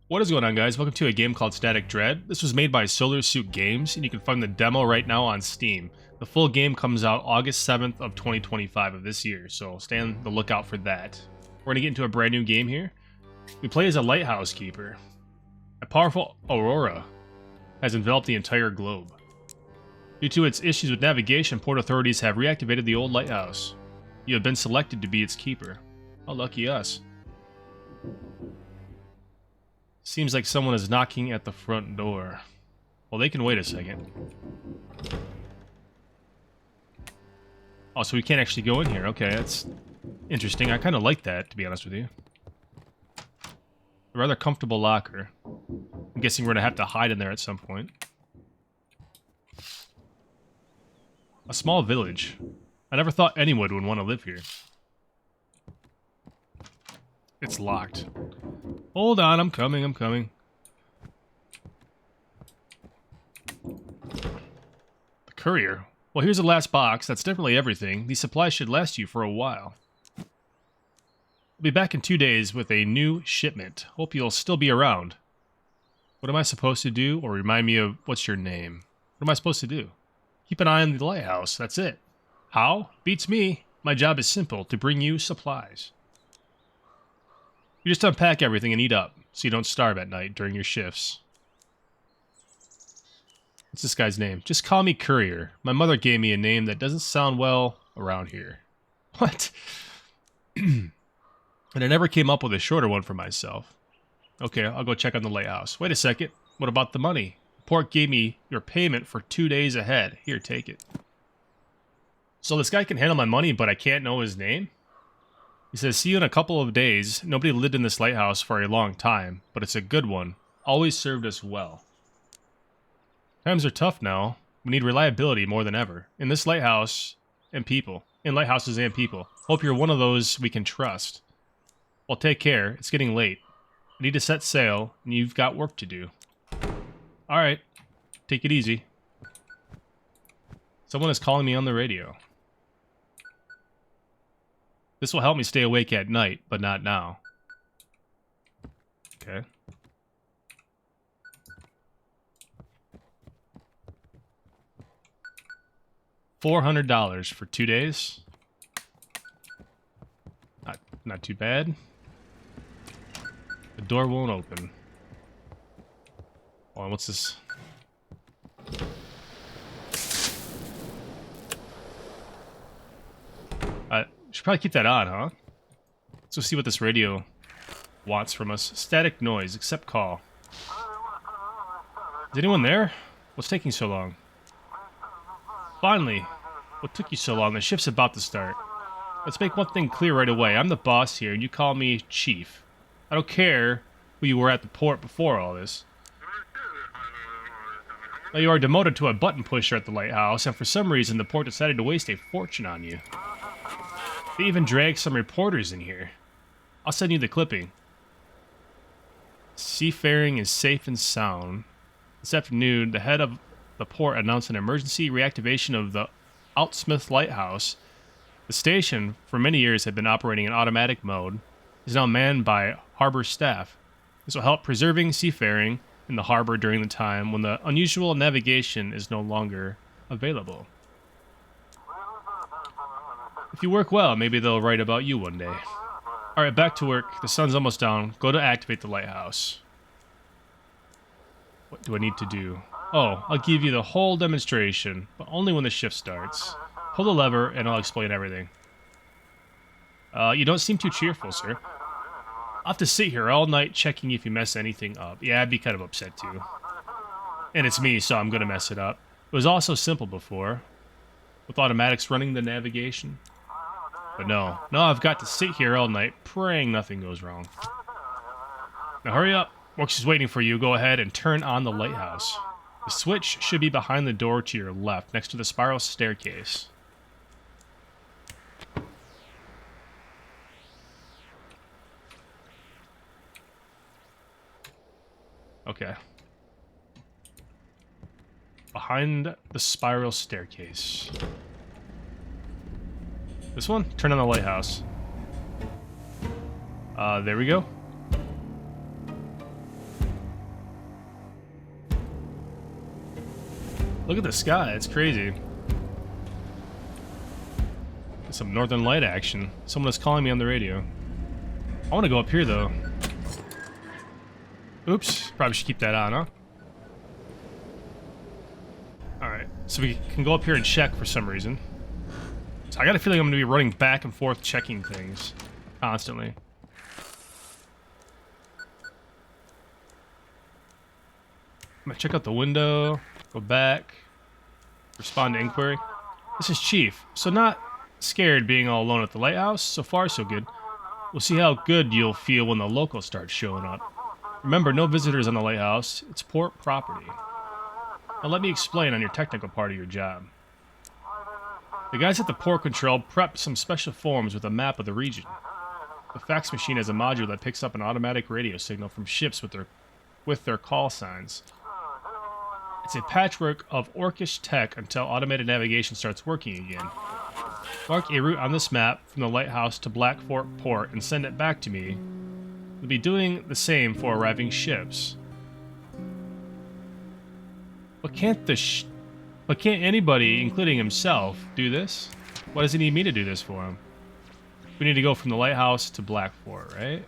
What is going on, guys? Welcome to a game called staticdread. This was made by Solar Suit Games, and you can find the demo right now on Steam. The full game comes out August 7th of 2025 of this year, so stay on the lookout for that. We're going to get into a brand new game here. We play as a lighthouse keeper. A powerful aurora has enveloped the entire globe. Due to its issues with navigation, port authorities have reactivated the old lighthouse. You have been selected to be its keeper. How lucky us. Seems like someone is knocking at the front door. Well, they can wait a second. Oh, so we can't actually go in here. Okay, that's interesting. I kind of like that, to be honest with you. A rather comfortable locker. I'm guessing we're going to have to hide in there at some point. A small village. I never thought anyone would want to live here. It's locked. Hold on, I'm coming. The courier. Well, here's the last box. That's definitely everything. These supplies should last you for a while. I'll be back in 2 days with a new shipment. Hope you'll still be around. What am I supposed to do? Or remind me of what's your name? What am I supposed to do? Keep an eye on the lighthouse. That's it. How? Beats me. My job is simple, to bring you supplies. You just unpack everything and eat up, so you don't starve at night during your shifts. What's this guy's name? Just call me Courier. My mother gave me a name that doesn't sound well around here. What? And I never came up with a shorter one for myself. Okay, I'll go check on the lighthouse. Wait a second. What about the money? The port gave me your payment for 2 days ahead. Here, take it. So this guy can handle my money, but I can't know his name? He says, see you in a couple of days. Nobody lived in this lighthouse for a long time, but it's a good one. Always served us well. Times are tough now. We need reliability more than ever. In this lighthouse and people. In lighthouses and people. Hope you're one of those we can trust. Well, take care. It's getting late. I need to set sail, and you've got work to do. Alright. Take it easy. Someone is calling me on the radio. This will help me stay awake at night, but not now. Okay. $400 for 2 days. Not too bad. The door won't open. Hold on, what's this? Should probably keep that on, huh? Let's go see what this radio wants from us. Static noise, accept call. Is anyone there? What's taking so long? Finally! What took you so long? The shift's about to start. Let's make one thing clear right away. I'm the boss here, and you call me Chief. I don't care who you were at the port before all this. Now you are demoted to a button pusher at the lighthouse, and for some reason the port decided to waste a fortune on you. They even dragged some reporters in here. I'll send you the clipping. Seafaring is safe and sound. This afternoon, the head of the port announced an emergency reactivation of the Outsmith Lighthouse. The station, for many years, had been operating in automatic mode, is now manned by harbor staff. This will help preserving seafaring in the harbor during the time when the unusual navigation is no longer available. If you work well, maybe they'll write about you one day. Alright, back to work. The sun's almost down. Go to activate the lighthouse. What do I need to do? Oh, I'll give you the whole demonstration, but only when the shift starts. Pull the lever, and I'll explain everything. You don't seem too cheerful, sir. I'll have to sit here all night checking if you mess anything up. Yeah, I'd be kind of upset, too. And it's me, so I'm gonna mess it up. It was all so simple before, with automatics running the navigation. But no, I've got to sit here all night praying nothing goes wrong. Now hurry up. Works is waiting for you. Go ahead and turn on the lighthouse. The switch should be behind the door to your left, next to the spiral staircase. Okay. Behind the spiral staircase. This one? Turn on the lighthouse. There we go. Look at the sky, it's crazy. Some northern light action. Someone is calling me on the radio. I want to go up here though. Oops, probably should keep that on, huh? Alright, so we can go up here and check for some reason. So I got a feeling I'm going to be running back and forth checking things constantly. I'm going to check out the window, go back, respond to inquiry. This is Chief, so not scared being all alone at the lighthouse. So far, so good. We'll see how good you'll feel when the locals start showing up. Remember, no visitors on the lighthouse. It's port property. Now let me explain on your technical part of your job. The guys at the port control prepped some special forms with a map of the region. The fax machine has a module that picks up an automatic radio signal from ships with their call signs. It's a patchwork of orcish tech until automated navigation starts working again. Mark a route on this map from the lighthouse to Blackfort Port and send it back to me. You'll be doing the same for arriving ships. But can't anybody, including himself, do this? Why does he need me to do this for him? We need to go from the lighthouse to Blackfort, right?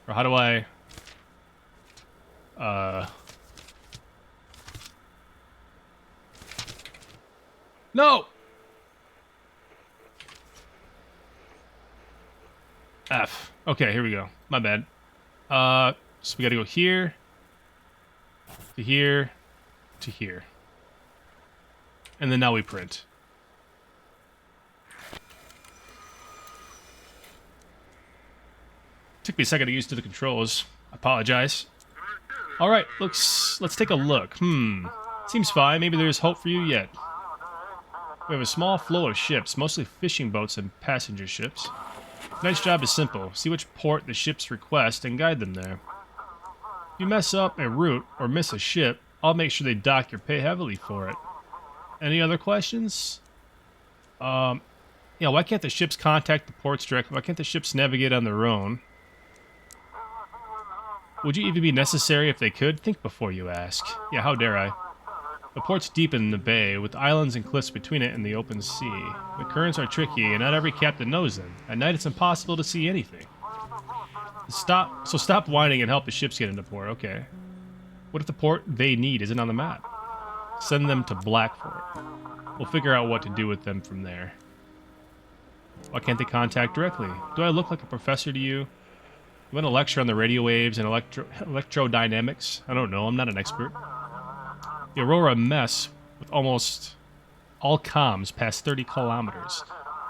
Or how do I... No! F. Okay, here we go. My bad. So we gotta go here, to here, to here. And then now we print. Took me a second to get used to the controls. I apologize. Alright, let's take a look. Seems fine. Maybe there's hope for you yet. We have a small flow of ships, mostly fishing boats and passenger ships. Tonight's job is simple. See which port the ships request and guide them there. If you mess up a route or miss a ship, I'll make sure they dock your pay heavily for it. Any other questions? Yeah, why can't the ships contact the ports directly? Why can't the ships navigate on their own? Would you even be necessary if they could? Think before you ask. Yeah, how dare I? The port's deep in the bay, with islands and cliffs between it and the open sea. The currents are tricky, and not every captain knows them. At night, it's impossible to see anything. Stop whining and help the ships get into port. Okay. What if the port they need isn't on the map? Send them to Blackfort. We'll figure out what to do with them from there. Why can't they contact directly? Do I look like a professor to you? You want to lecture on the radio waves and electrodynamics? I don't know. I'm not an expert. The Aurora mess with almost all comms past 30 kilometers.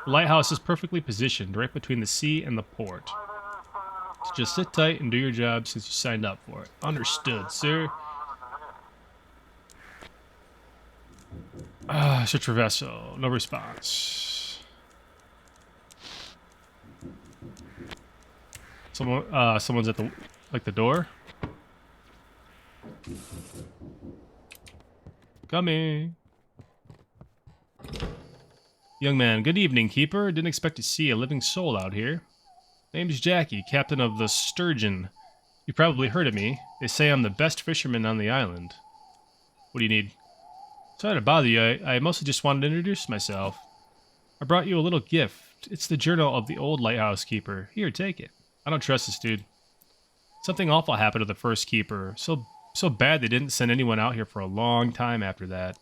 The lighthouse is perfectly positioned right between the sea and the port. So just sit tight and do your job since you signed up for it. Understood, sir. Search for vessel. No response. Someone's at the door. Coming. Young man, good evening, Keeper. Didn't expect to see a living soul out here. Name's Jackie, captain of the Sturgeon. You probably heard of me. They say I'm the best fisherman on the island. What do you need? Sorry to bother you. I mostly just wanted to introduce myself. I brought you a little gift. It's the journal of the old lighthouse keeper. Here, take it. I don't trust this dude. Something awful happened to the first keeper. So bad they didn't send anyone out here for a long time after that.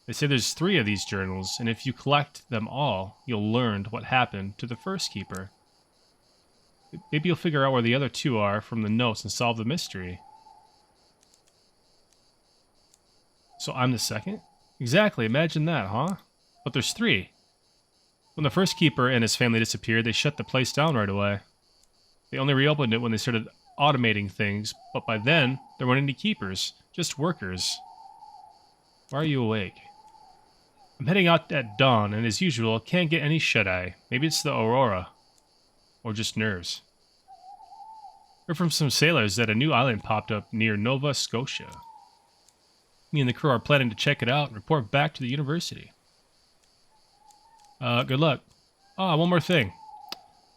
They say there's 3 of these journals, and if you collect them all, you'll learn what happened to the first keeper. Maybe you'll figure out where the other 2 are from the notes and solve the mystery. So I'm the second? Exactly, imagine that, huh? But there's 3. When the first keeper and his family disappeared, they shut the place down right away. They only reopened it when they started automating things, but by then, there weren't any keepers, just workers. Why are you awake? I'm heading out at dawn, and as usual, can't get any shut-eye. Maybe it's the Aurora. Or just nerves. Heard from some sailors that a new island popped up near Nova Scotia. Me and the crew are planning to check it out and report back to the university. Good luck. One more thing.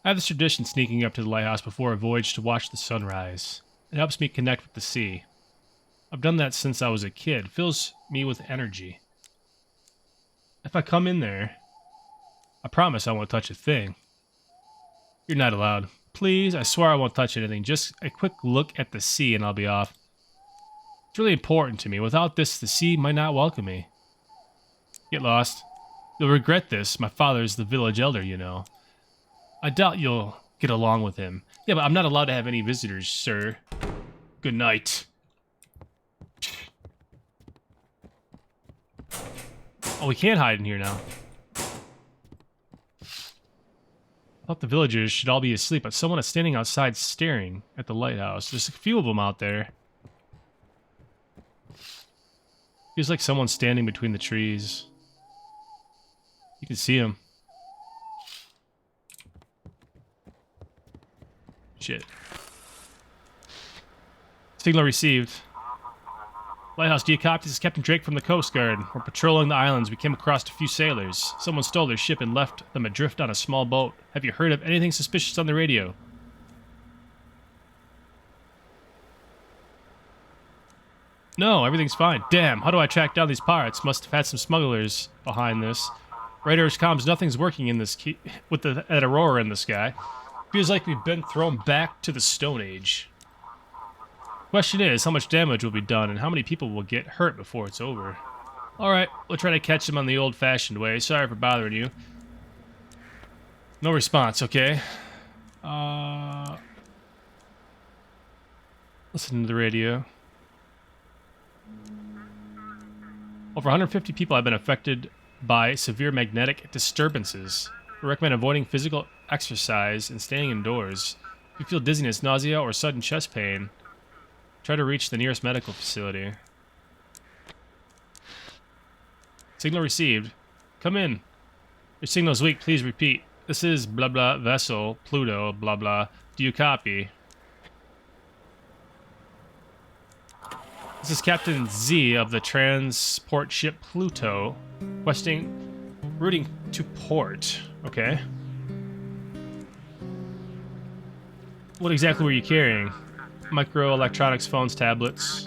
I have this tradition sneaking up to the lighthouse before a voyage to watch the sunrise. It helps me connect with the sea. I've done that since I was a kid. Fills me with energy. If I come in there, I promise I won't touch a thing. You're not allowed. Please, I swear I won't touch anything. Just a quick look at the sea and I'll be off. It's really important to me. Without this, the sea might not welcome me. Get lost. You'll regret this. My father's the village elder, you know. I doubt you'll get along with him. Yeah, but I'm not allowed to have any visitors, sir. Good night. Oh, we can't hide in here now. I thought the villagers should all be asleep, but someone is standing outside staring at the lighthouse. There's a few of them out there. Feels like someone's standing between the trees. You can see him. Shit. Signal received. Lighthouse, do you copy? This is Captain Drake from the Coast Guard. We're patrolling the islands. We came across a few sailors. Someone stole their ship and left them adrift on a small boat. Have you heard of anything suspicious on the radio? No, everything's fine. Damn, how do I track down these pirates? Must have had some smugglers behind this. Radar's comms, nothing's working in this with that aurora in the sky. Feels like we've been thrown back to the Stone Age. Question is, how much damage will be done and how many people will get hurt before it's over? Alright, we'll try to catch them on the old-fashioned way. Sorry for bothering you. No response, okay. Listen to the radio. Over 150 people have been affected by severe magnetic disturbances. We recommend avoiding physical exercise and staying indoors. If you feel dizziness, nausea, or sudden chest pain, try to reach the nearest medical facility. Signal received. Come in. Your signal's weak. Please repeat. This is blah blah vessel, Pluto, blah blah. Do you copy? This is Captain Z of the transport ship Pluto, routing to port. Okay. What exactly were you carrying? Microelectronics, phones, tablets.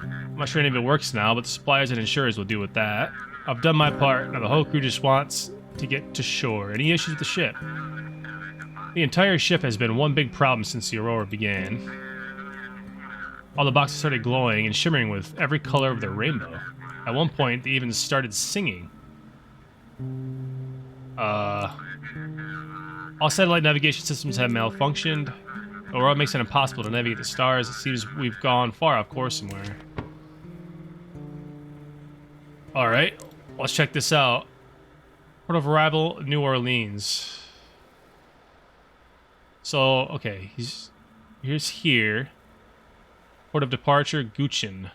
I'm not sure any of it works now, but the suppliers and insurers will deal with that. I've done my part. Now the whole crew just wants to get to shore. Any issues with the ship? The entire ship has been one big problem since the aurora began. All the boxes started glowing and shimmering with every color of the rainbow. At one point, they even started singing. All satellite navigation systems have malfunctioned. Aurora makes it impossible to navigate the stars. It seems we've gone far off course somewhere. Alright, let's check this out. Port of arrival, New Orleans. So, okay, here's here. Port of departure, Guchin.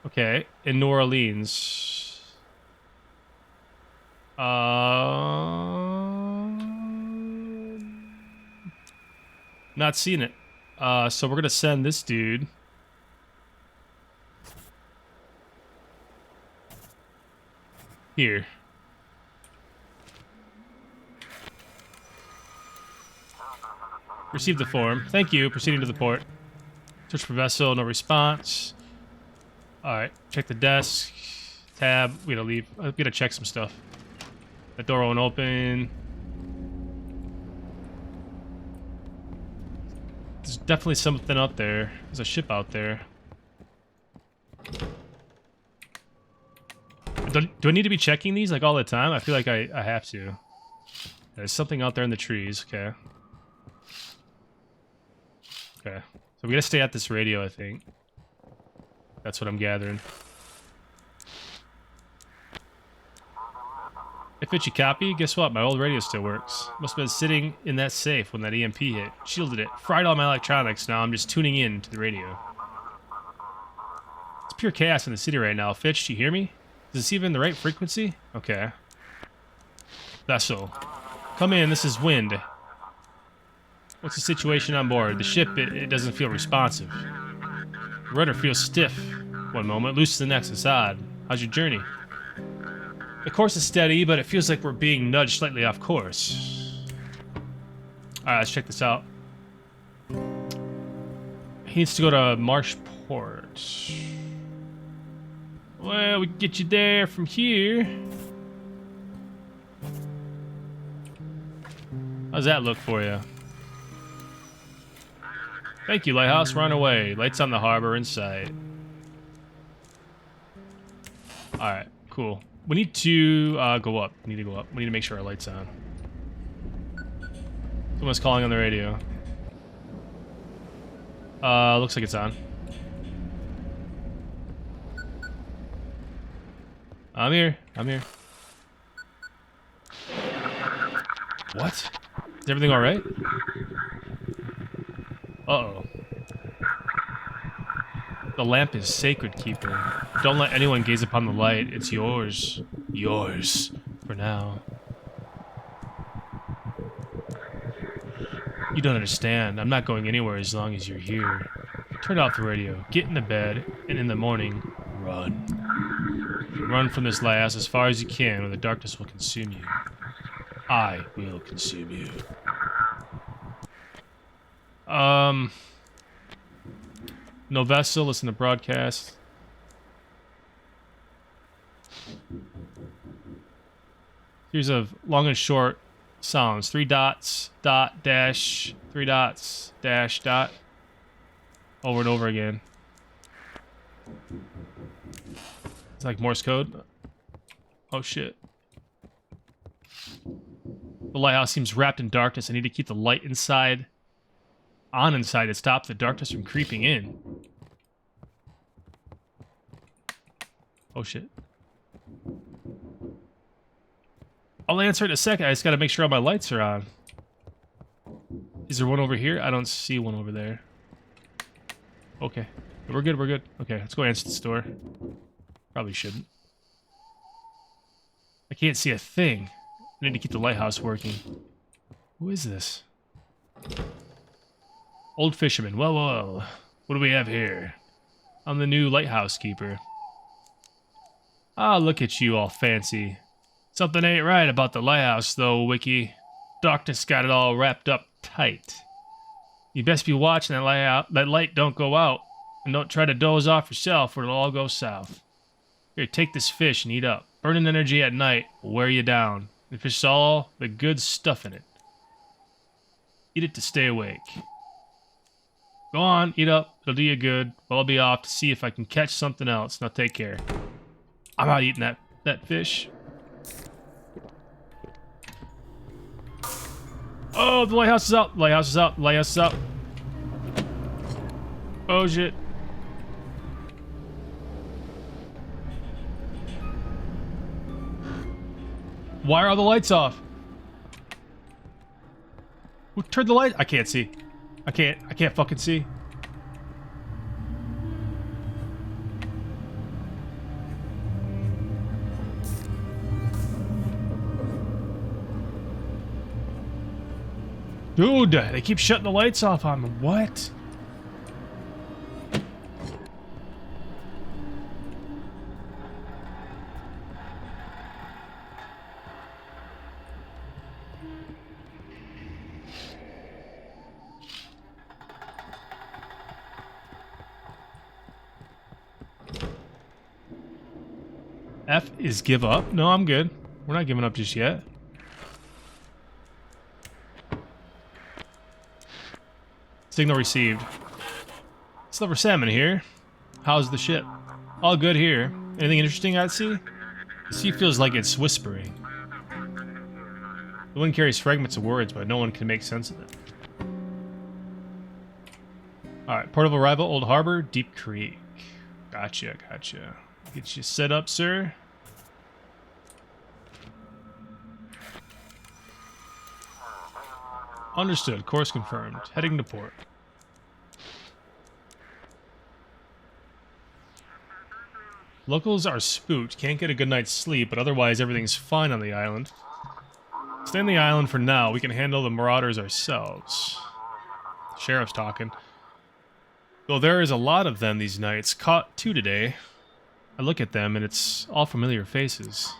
Okay, in New Orleans. Not seeing it. So we're gonna send this dude. Here. Receive the form. Thank you. Proceeding to the port. Search for vessel. No response. Alright. Check the desk. Tab. We gotta leave. We gotta check some stuff. That door won't open. There's definitely something out there. There's a ship out there. Do I need to be checking these like all the time? I feel like I have to. There's something out there in the trees. Okay. Okay. So we gotta stay at this radio, I think. That's what I'm gathering. If it's a copy, guess what? My old radio still works. Must have been sitting in that safe when that EMP hit. Shielded it. Fried all my electronics. Now I'm just tuning in to the radio. It's pure chaos in the city right now. Fitch, do you hear me? Is this even the right frequency? Okay. Vessel. Come in, this is Wind. What's the situation on board? The ship, it doesn't feel responsive. The rudder feels stiff one moment, loose the next. It's odd. How's your journey? The course is steady, but it feels like we're being nudged slightly off course. Alright, let's check this out. He needs to go to Marshport. Well, we can get you there from here. How's that look for you? Thank you, Lighthouse. We're on our way. Lights on the harbor in sight. Alright, cool. We need to go up. We need to go up. We need to make sure our light's on. Someone's calling on the radio. Looks like it's on. I'm here. I'm here. What? Is everything alright? Uh-oh. The lamp is sacred, Keeper. Don't let anyone gaze upon the light. It's yours. Yours. For now. You don't understand. I'm not going anywhere as long as you're here. Turn off the radio. Get into bed. And in the morning, run. Run from this lighthouse as far as you can, or the darkness will consume you. I will consume you. No vessel, listen to broadcast. Here's a long and short sounds. 3 dots, dot, dash, 3 dots, dash, dot. Over and over again. It's like Morse code. Oh shit. The lighthouse seems wrapped in darkness. I need to keep the light inside. On inside to stop the darkness from creeping in. Oh shit. I'll answer in a second. I just gotta make sure all my lights are on. Is there one over here? I don't see one over there. Okay. We're good, we're good. Okay, let's go answer the door. Probably shouldn't. I can't see a thing. I need to keep the lighthouse working. Who is this? Old fisherman. Well, well. What do we have here? I'm the new lighthouse keeper. Ah, look at you all fancy. Something ain't right about the lighthouse, though, Wiki. Darkness got it all wrapped up tight. You best be watching that light out. That light don't go out. And don't try to doze off yourself or it'll all go south. Here, take this fish and eat up. Burning energy at night will wear you down. The fish is all the good stuff in it. Eat it to stay awake. Go on, eat up. It'll do you good. But I'll be off to see if I can catch something else. Now take care. I'm not eating that fish. Oh, the lighthouse is out. Lighthouse is out. Lighthouse is out. Oh, shit. Why are all the lights off? Who turned the light? I can't see. I can't fucking see. Dude, they keep shutting the lights off on me. What? F is give up. No, I'm good. We're not giving up just yet. Signal received. Silver Salmon here. How's the ship? All good here. Anything interesting I'd see? The sea feels like it's whispering. The wind carries fragments of words, but no one can make sense of it. Alright, port of arrival, Old Harbor, Deep Creek. Gotcha, gotcha. Get you set up, sir. Understood. Course confirmed. Heading to port. Locals are spooked. Can't get a good night's sleep, but otherwise everything's fine on the island. Stay on the island for now. We can handle the marauders ourselves. The sheriff's talking. Though there is a lot of them these nights. Caught 2 today. I look at them and it's all familiar faces.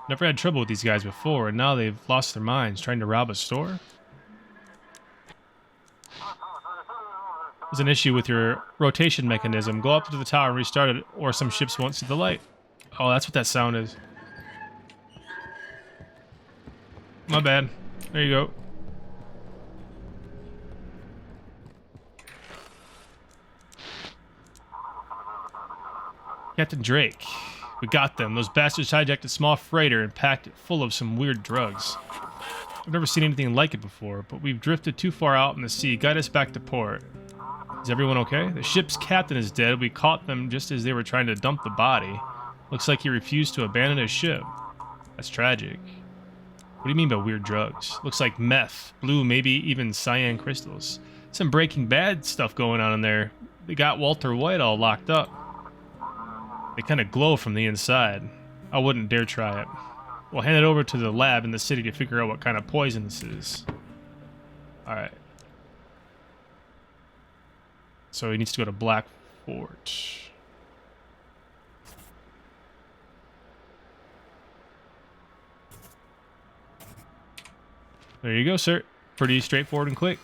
Never had trouble with these guys before, and now they've lost their minds trying to rob a store. There's an issue with your rotation mechanism. Go up to the tower and restart it, or some ships won't see the light. Oh, that's what that sound is. My bad. There you go. Captain Drake. We got them. Those bastards hijacked a small freighter and packed it full of some weird drugs. I've never seen anything like it before, but we've drifted too far out in the sea. Guide us back to port. Is everyone okay? The ship's captain is dead. We caught them just as they were trying to dump the body. Looks like he refused to abandon his ship. That's tragic. What do you mean by weird drugs? Looks like meth, blue, maybe even cyan crystals. Some Breaking Bad stuff going on in there. They got Walter White all locked up. They kind of glow from the inside. I wouldn't dare try it. We'll hand it over to the lab in the city to figure out what kind of poison this is. Alright. So he needs to go to Black Fort. There you go, sir. Pretty straightforward and quick.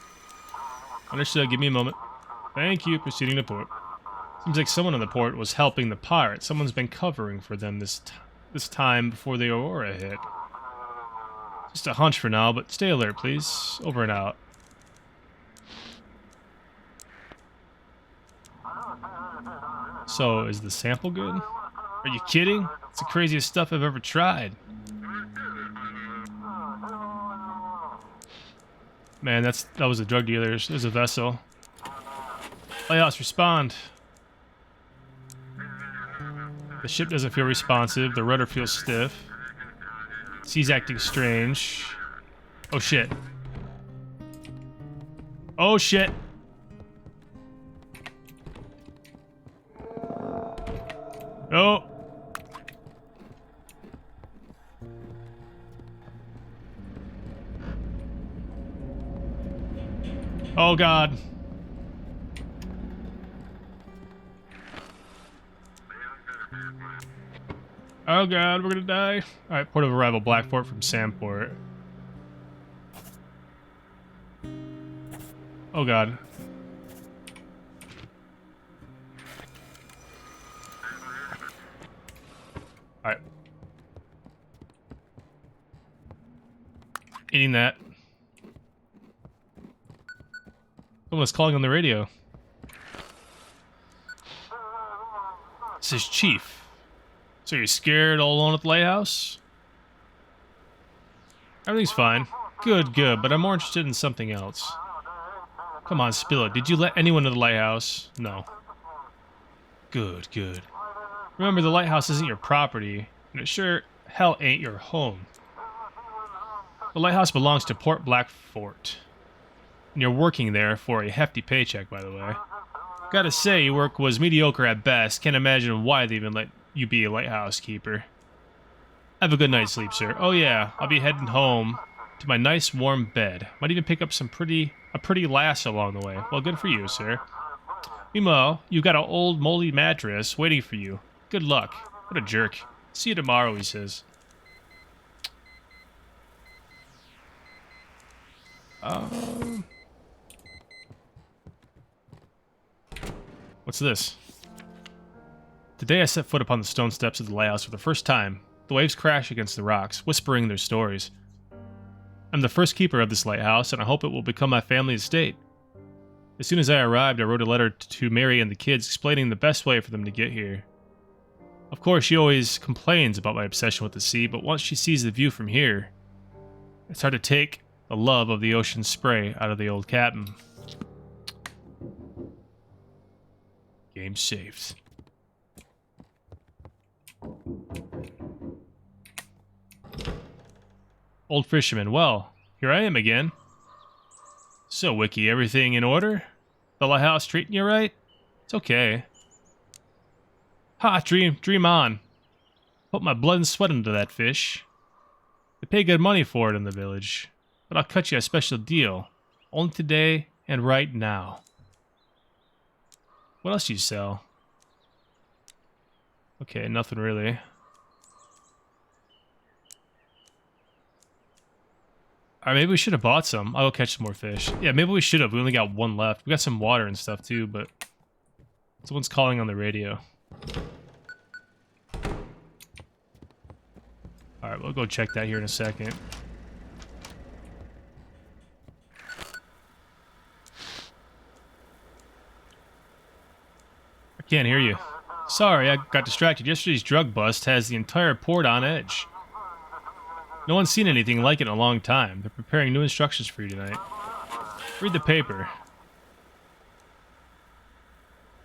Understood. Give me a moment. Thank you. Proceeding to port. Seems like someone on the port was helping the pirates. Someone's been covering for them this time before the Aurora hit. Just a hunch for now, but stay alert, please. Over and out. So, is the sample good? Are you kidding? It's the craziest stuff I've ever tried. Man, that was a drug dealer. There's a vessel. Lighthouse, respond. The ship doesn't feel responsive. The rudder feels stiff. Sea's acting strange. Oh shit. Oh shit. Oh. Oh god. Oh god, we're gonna die. Alright, port of arrival, Blackport from Sandport. Oh god. Alright. Eating that. Someone's calling on the radio. This is Chief. So you're scared all alone at the lighthouse? Everything's fine. Good, good, but I'm more interested in something else. Come on, spill it. Did you let anyone to the lighthouse? No. Good, good. Remember, the lighthouse isn't your property, and it sure hell ain't your home. The lighthouse belongs to Port Blackfort. And you're working there for a hefty paycheck, by the way. Gotta say, your work was mediocre at best. Can't imagine why they even let you be a lighthouse keeper. Have a good night's sleep, sir. Oh yeah, I'll be heading home to my nice warm bed. Might even pick up a pretty lass along the way. Well, good for you, sir. Meanwhile, you've got an old moldy mattress waiting for you. Good luck. What a jerk. See you tomorrow, he says. What's this? Today I set foot upon the stone steps of the lighthouse for the first time. The waves crash against the rocks, whispering their stories. I'm the first keeper of this lighthouse, and I hope it will become my family estate. As soon as I arrived, I wrote a letter to Mary and the kids explaining the best way for them to get here. Of course, she always complains about my obsession with the sea, but once she sees the view from here, it's hard to take the love of the ocean spray out of the old captain. Game saved. Old fisherman, well, here I am again. So, Wiki, everything in order? The lighthouse treating you right? It's okay. Ha, dream on. Put my blood and sweat into that fish. They pay good money for it in the village, but I'll cut you a special deal. Only today and right now. What else do you sell? Okay, nothing really. Alright, maybe we should have bought some. I'll go catch some more fish. Yeah, maybe we should have. We only got one left. We got some water and stuff too, but someone's calling on the radio. Alright, we'll go check that here in a second. I can't hear you. Sorry, I got distracted. Yesterday's drug bust has the entire port on edge. No one's seen anything like it in a long time. They're preparing new instructions for you tonight. Read the paper.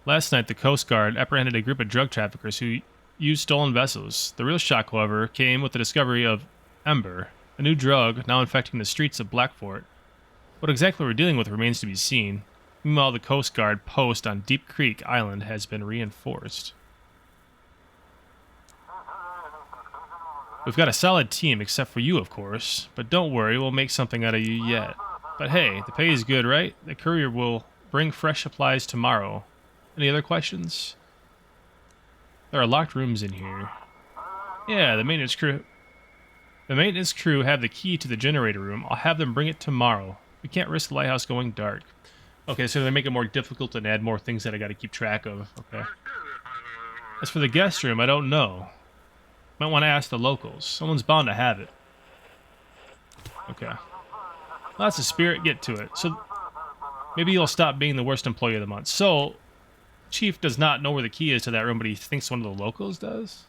Last night, the Coast Guard apprehended a group of drug traffickers who used stolen vessels. The real shock, however, came with the discovery of Ember, a new drug now infecting the streets of Blackfort. What exactly we're dealing with remains to be seen. Meanwhile, the Coast Guard post on Deep Creek Island has been reinforced. We've got a solid team, except for you, of course. But don't worry, we'll make something out of you yet. But hey, the pay is good, right? The courier will bring fresh supplies tomorrow. Any other questions? There are locked rooms in here. Yeah, the maintenance crew... The maintenance crew have the key to the generator room. I'll have them bring it tomorrow. We can't risk the lighthouse going dark. Okay, so they make it more difficult and add more things that I gotta keep track of. Okay. As for the guest room, I don't know. Might want to ask the locals. Someone's bound to have it. Okay. Well, that's the spirit. Get to it. So, maybe you'll stop being the worst employee of the month. So, Chief does not know where the key is to that room, but he thinks one of the locals does?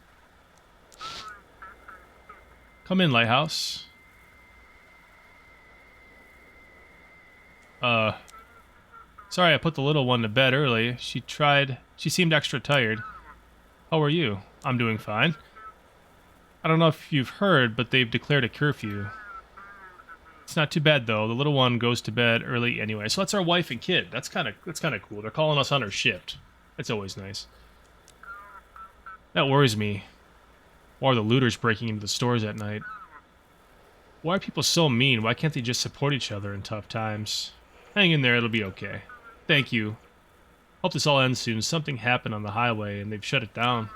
Come in, Lighthouse. Sorry I put the little one to bed early. She seemed extra tired. How are you? I'm doing fine. I don't know if you've heard, but they've declared a curfew. It's not too bad though. The little one goes to bed early anyway. So that's our wife and kid. That's kind of cool. They're calling us on our shift. That's always nice. That worries me. Why are the looters breaking into the stores at night? Why are people so mean? Why can't they just support each other in tough times? Hang in there, it'll be okay. Thank you. Hope this all ends soon. Something happened on the highway and they've shut it down.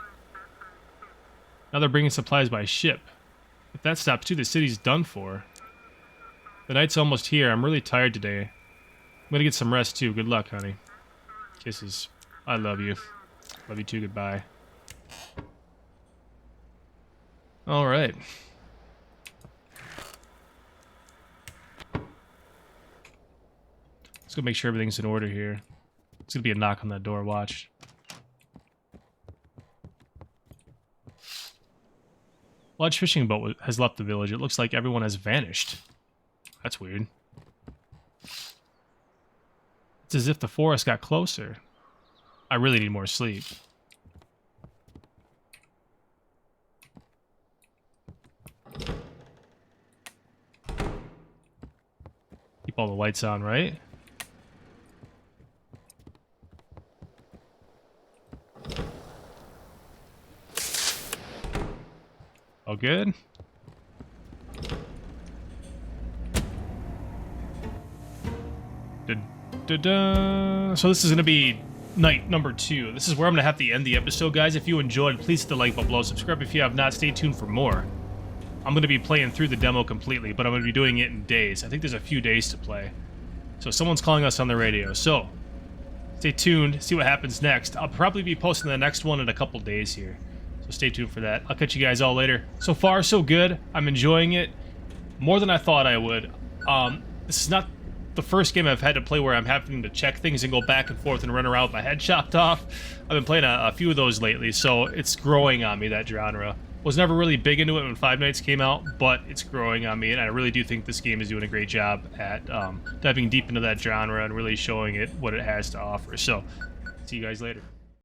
Now they're bringing supplies by ship. If that stops too, the city's done for. The night's almost here. I'm really tired today. I'm gonna get some rest too. Good luck, honey. Kisses. I love you. Love you too. Goodbye. Alright. Let's go make sure everything's in order here. It's gonna be a knock on that door. Watch. A large fishing boat has left the village. It looks like everyone has vanished. That's weird. It's as if the forest got closer. I really need more sleep. Keep all the lights on, right? All good? So this is going to be night number 2. This is where I'm going to have to end the episode, guys. If you enjoyed, please hit the like button below. Subscribe if you have not. Stay tuned for more. I'm going to be playing through the demo completely, but I'm going to be doing it in days. I think there's a few days to play. So someone's calling us on the radio. So stay tuned. See what happens next. I'll probably be posting the next one in a couple days here. So stay tuned for that. I'll catch you guys all later. So far, so good. I'm enjoying it more than I thought I would. This is not the first game I've had to play where I'm having to check things and go back and forth and run around with my head chopped off. I've been playing a few of those lately, so it's growing on me, that genre. Was never really big into it when Five Nights came out, but it's growing on me, and I really do think this game is doing a great job at diving deep into that genre and really showing it what it has to offer. So, see you guys later.